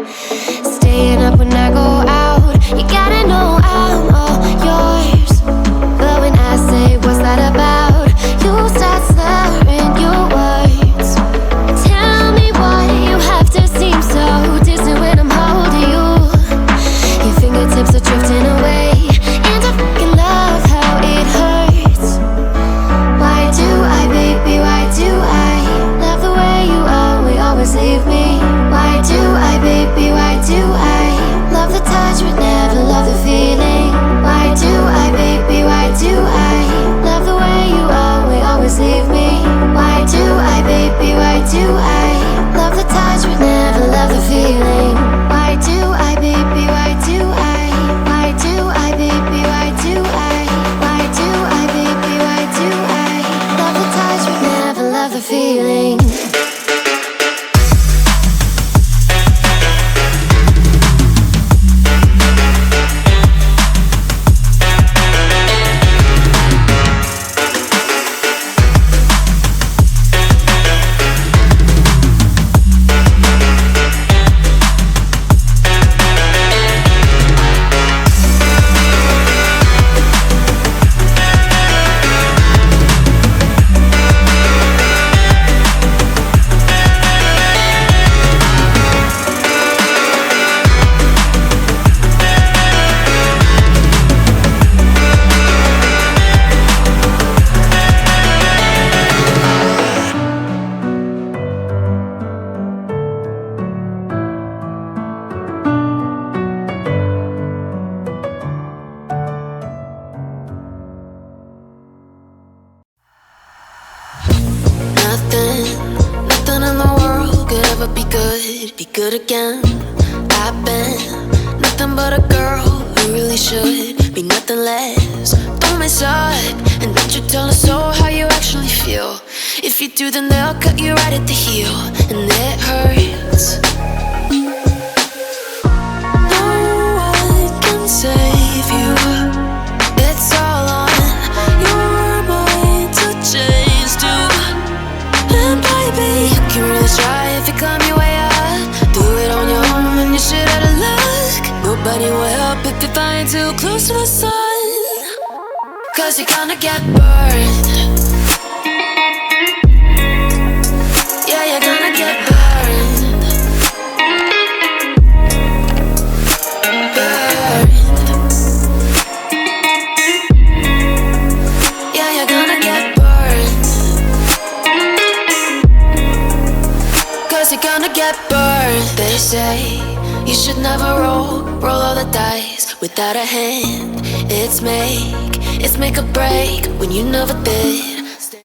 Staying up when I go out, you gotta know I'm all yours. But when I say what's that about, you start slurring your words. Tell me why you have to seem so distant when I'm holding you. Your fingertips are drifting away, and I fucking love how it hurts. Why do I, baby, why do I love the way you always leave me? Why do I, baby, why do I love the touch but never love the feeling? Why do I, baby, why do I love the way you always leave me? Why do I, baby, why do I love the touch but never love the feeling? Why do I, baby, why do I? Why do I, baby, why do I? Why do I, baby, why do I love the touch but never love the feeling? Nothing in the world could ever be good again. I've been nothing but a girl who really should be nothing less. Don't mess up, and don't you tell us so how you actually feel. If you do, then they'll cut you right at the heel, and it hurts. No one can save you. It's all on your mind to change too. And baby, you can really try if you climb your way up. Do it on your own and you shit out of luck. Nobody will help if you're flying too close to the sun. Cause you're gonna get burned. Yeah, you're gonna get burned. Burned. Yeah, you're gonna get burned. Cause you're gonna get burned. They say you should never roll all the dice without a hand. It's make or break when you never did.